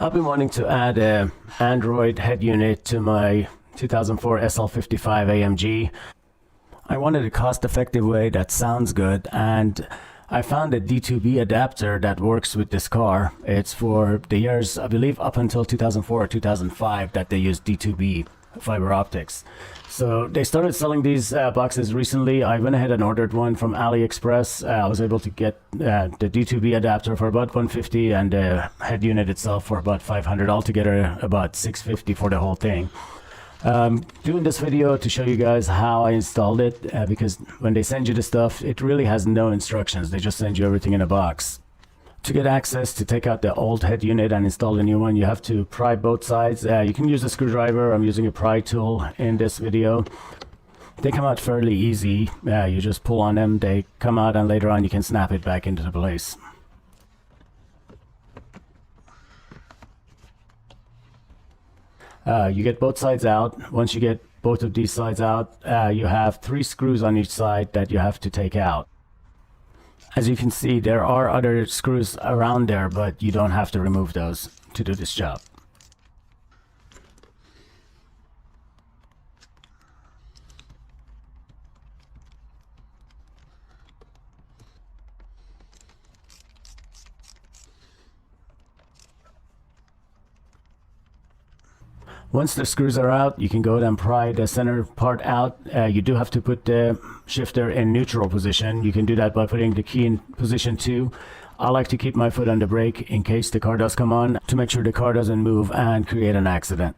I've been wanting to add a Android head unit to my 2004 SL55 AMG. I wanted a cost-effective way that sounds good, and I found a D2B adapter that works with this car. It's for the years, I believe, up until 2004 or 2005 that they used D2B fiber optics. So they started selling these boxes recently. I went ahead and ordered one from AliExpress. I was able to get the D2B adapter for about $150 and the head unit itself for about $500, altogether about $650 for the whole thing. Doing this video to show you guys how I installed it, because when they send you the stuff, it really has no instructions. They just send you everything in a box. To get access to take out the old head unit and install the new one, you have to pry both sides. You can use a screwdriver. I'm using a pry tool in this video. They come out fairly easy. You just pull on them, they come out, and later on you can snap it back into the place. You get both sides out. Once you get both of these sides out, you have 3 screws on each side that you have to take out. As you can see, there are other screws around there, but you don't have to remove those to do this job. Once the screws are out, you can go ahead and pry the center part out. You do have to put the shifter in neutral position. You can do that by putting the key in position 2. I like to keep my foot on the brake in case the car does come on, to make sure the car doesn't move and create an accident.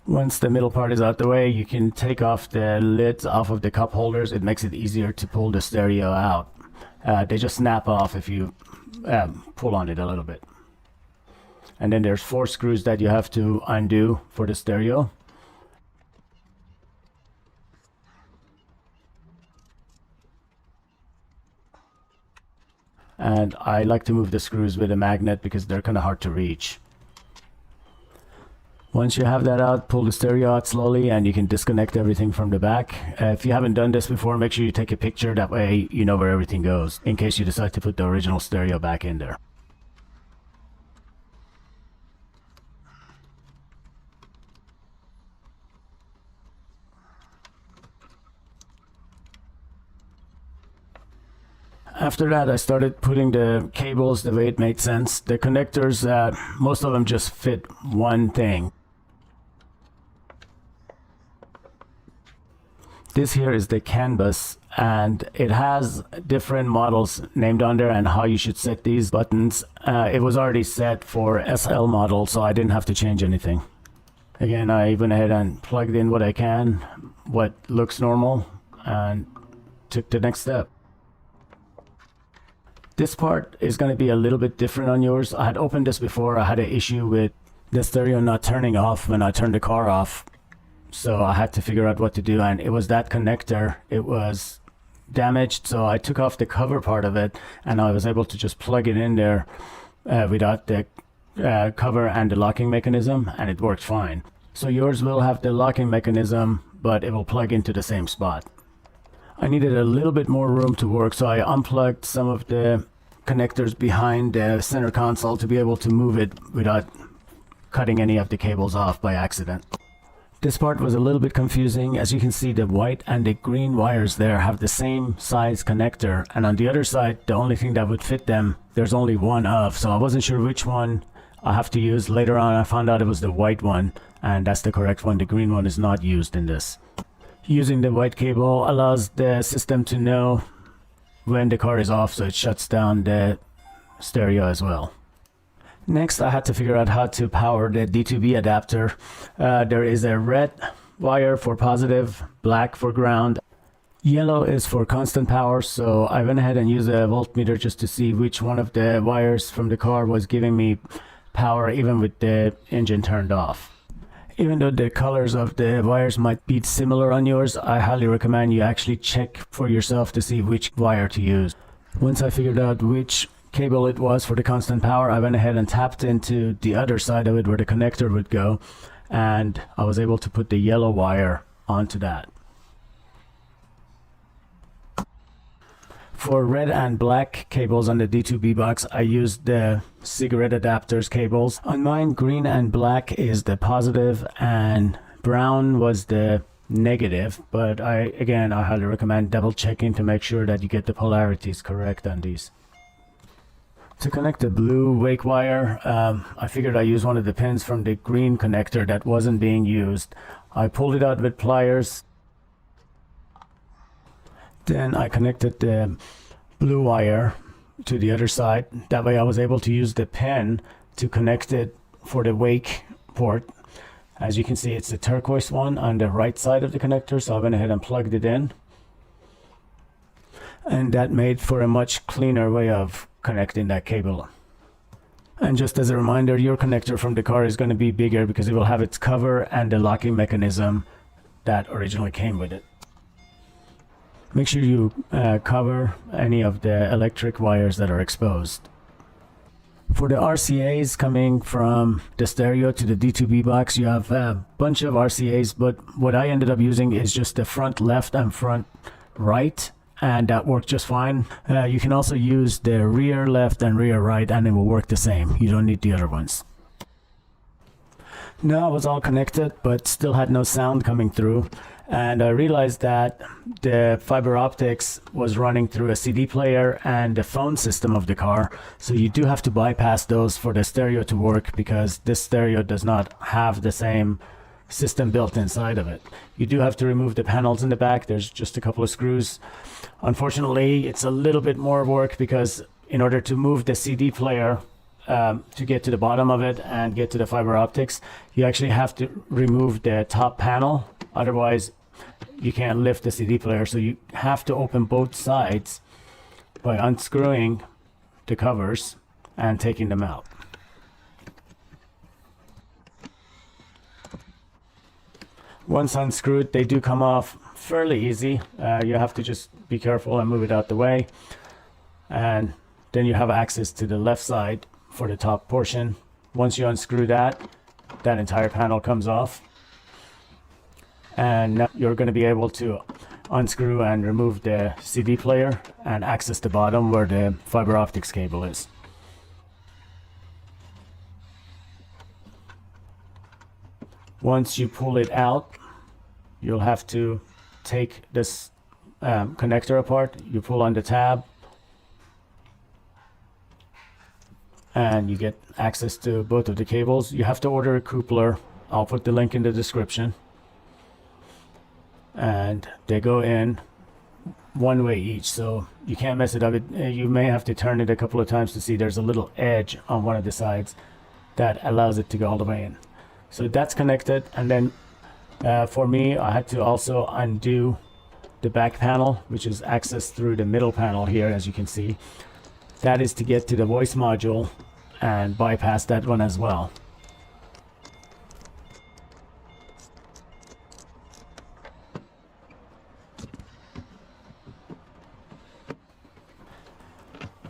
Once the middle part is out the way, you can take off the lids off of the cup holders. It makes it easier to pull the stereo out. They just snap off if you pull on it a little bit. And then there's 4 screws that you have to undo for the stereo. And I like to move the screws with a magnet because they're kind of hard to reach. Once you have that out, pull the stereo out slowly and you can disconnect everything from the back. If you haven't done this before, make sure you take a picture. That way you know where everything goes, in case you decide to put the original stereo back in there. After that, I started putting the cables the way it made sense. The connectors, most of them just fit one thing. This here is the CAN bus, and it has different models named on there and how you should set these buttons. It was already set for SL model, so I didn't have to change anything. Again, I went ahead and plugged in what I can, what looks normal, and took the next step. This part is going to be a little bit different on yours. I had opened this before. I had an issue with the stereo not turning off when I turned the car off. So I had to figure out what to do, and it was that connector. It was damaged, so I took off the cover part of it, and I was able to just plug it in there without the cover and the locking mechanism, and it worked fine. So yours will have the locking mechanism, but it will plug into the same spot. I needed a little bit more room to work, so I unplugged some of the connectors behind the center console to be able to move it without cutting any of the cables off by accident. This part was a little bit confusing. As you can see, the white and the green wires there have the same size connector, and on the other side, the only thing that would fit them, there's only one of, so I wasn't sure which one I have to use. Later on, I found out it was the white one, and that's the correct one. The green one is not used in this. Using the white cable allows the system to know when the car is off, so it shuts down the stereo as well. Next, I had to figure out how to power the D2B adapter. There is a red wire for positive, black for ground. Yellow is for constant power, so I went ahead and used a voltmeter just to see which one of the wires from the car was giving me power even with the engine turned off. Even though the colors of the wires might be similar on yours, I highly recommend you actually check for yourself to see which wire to use. Once I figured out which cable it was for the constant power, I went ahead and tapped into the other side of it where the connector would go, and I was able to put the yellow wire onto that. For red and black cables on the D2B box, I used the cigarette adapters cables. On mine, green and black is the positive and brown was the negative, but I highly recommend double checking to make sure that you get the polarities correct on these. To connect the blue wake wire, I figured I use one of the pins from the green connector that wasn't being used. I pulled it out with pliers. Then I connected the blue wire to the other side. That way I was able to use the pin to connect it for the wake port. As you can see, it's the turquoise one on the right side of the connector, so I went ahead and plugged it in. And that made for a much cleaner way of connecting that cable. And just as a reminder, your connector from the car is going to be bigger because it will have its cover and the locking mechanism that originally came with it. Make sure you cover any of the electric wires that are exposed. For the RCAs coming from the stereo to the D2B box, you have a bunch of RCAs, but what I ended up using is just the front left and front right, and that worked just fine. You can also use the rear left and rear right, and it will work the same. You don't need the other ones. Now it was all connected, but still had no sound coming through. And I realized that the fiber optics was running through a CD player and the phone system of the car. So you do have to bypass those for the stereo to work, because this stereo does not have the same system built inside of it. You do have to remove the panels in the back. There's just a couple of screws. Unfortunately, it's a little bit more work, because in order to move the CD player to get to the bottom of it and get to the fiber optics, you actually have to remove the top panel. Otherwise, you can't lift the CD player. So you have to open both sides by unscrewing the covers and taking them out. Once unscrewed, they do come off fairly easy. You have to just be careful and move it out the way. And then you have access to the left side for the top portion. Once you unscrew that, that entire panel comes off. And now you're going to be able to unscrew and remove the CD player and access the bottom where the fiber optics cable is. Once you pull it out, you'll have to take this connector apart. You pull on the tab and you get access to both of the cables. You have to order a coupler. I'll put the link in the description. And they go in one way each, so you can't mess it up. You may have to turn it a couple of times to see there's a little edge on one of the sides that allows it to go all the way in. So that's connected, and then for me, I had to also undo the back panel, which is accessed through the middle panel here, as you can see. That is to get to the voice module and bypass that one as well.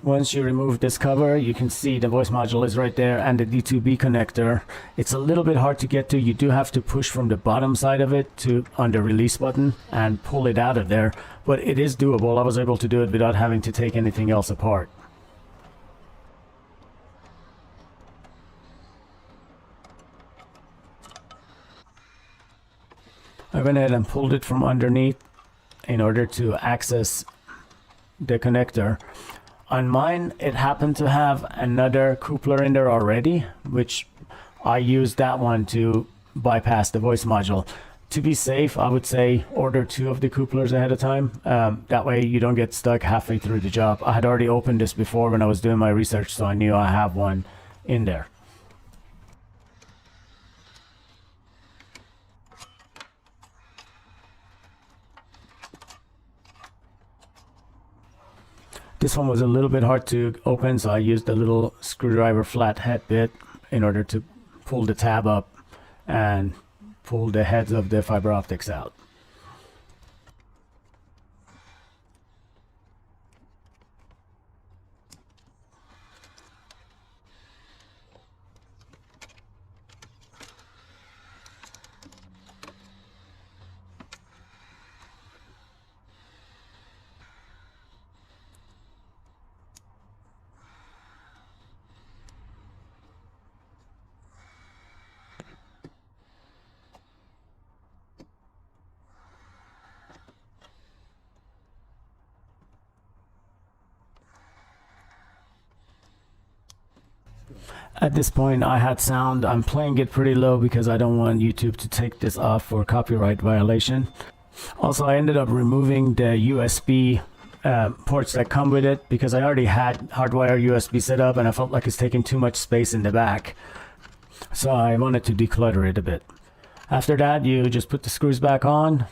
Once you remove this cover, you can see the voice module is right there and the D2B connector. It's a little bit hard to get to. You do have to push from the bottom side of it on the release button and pull it out of there, but it is doable. I was able to do it without having to take anything else apart. I went ahead and pulled it from underneath in order to access the connector. On mine, it happened to have another coupler in there already, which I used that one to bypass the voice module. To be safe, I would say order 2 of the couplers ahead of time. That way you don't get stuck halfway through the job. I had already opened this before when I was doing my research, so I knew I have one in there. This one was a little bit hard to open, so I used a little screwdriver flathead bit in order to pull the tab up and pull the heads of the fiber optics out. At this point I had sound. I'm playing it pretty low because I don't want YouTube to take this off for copyright violation. Also, I ended up removing the USB ports that come with it because I already had hardwired USB set up and I felt like it's taking too much space in the back. So I wanted to declutter it a bit. After that, you just put the screws back on.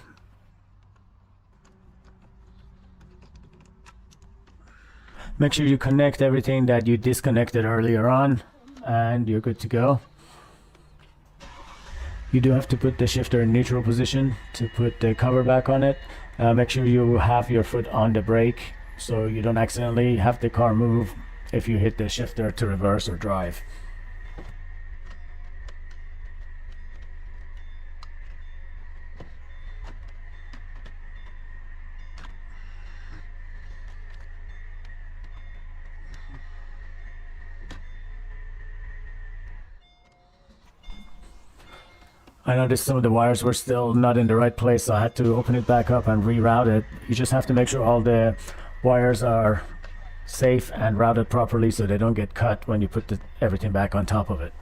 Make sure you connect everything that you disconnected earlier on, and you're good to go. You do have to put the shifter in neutral position to put the cover back on it. Make sure you have your foot on the brake so you don't accidentally have the car move if you hit the shifter to reverse or drive. I noticed some of the wires were still not in the right place, so I had to open it back up and reroute it. You just have to make sure all the wires are safe and routed properly so they don't get cut when you put everything back on top of it.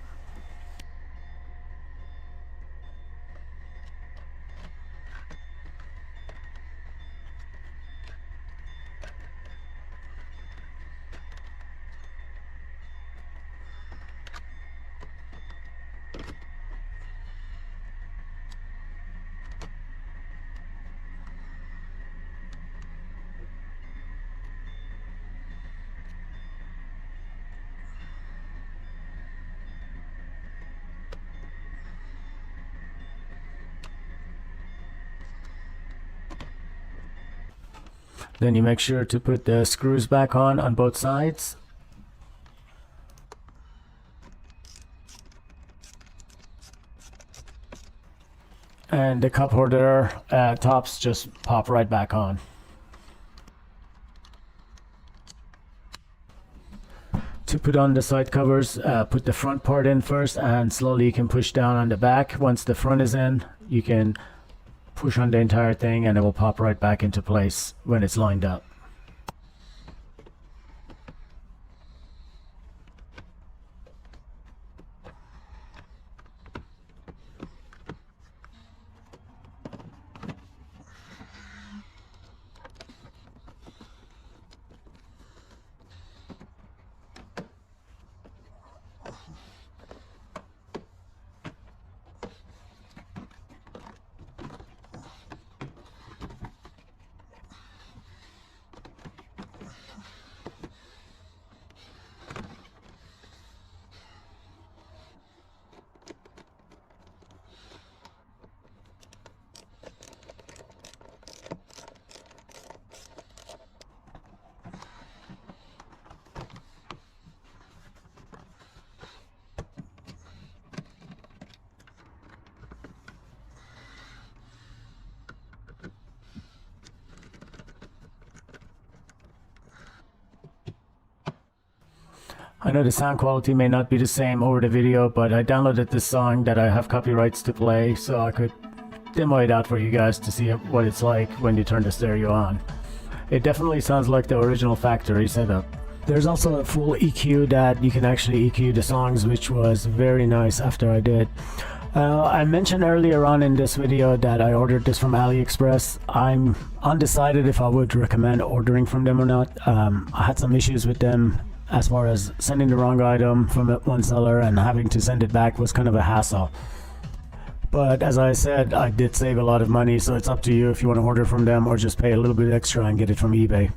Then you make sure to put the screws back on both sides. And the cup holder tops just pop right back on. To put on the side covers, put the front part in first and slowly you can push down on the back. Once the front is in, you can push on the entire thing and it will pop right back into place when it's lined up. I know the sound quality may not be the same over the video, but I downloaded this song that I have copyrights to play so I could demo it out for you guys to see what it's like when you turn the stereo on. It definitely sounds like the original factory setup. There's also a full EQ that you can actually EQ the songs, which was very nice after I did. I mentioned earlier on in this video that I ordered this from AliExpress. I'm undecided if I would recommend ordering from them or not. I had some issues with them as far as sending the wrong item from one seller and having to send it back was kind of a hassle. But as I said, I did save a lot of money, so it's up to you if you want to order from them or just pay a little bit extra and get it from eBay.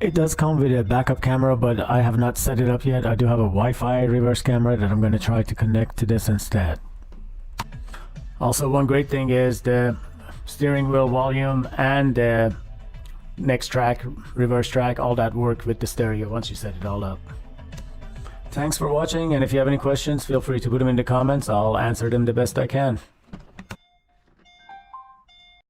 It does come with a backup camera, but I have not set it up yet. I do have a Wi-Fi reverse camera that I'm going to try to connect to this instead. Also, one great thing is the steering wheel volume and the next track, reverse track, all that work with the stereo once you set it all up. Thanks for watching, and if you have any questions, feel free to put them in the comments. I'll answer them the best I can.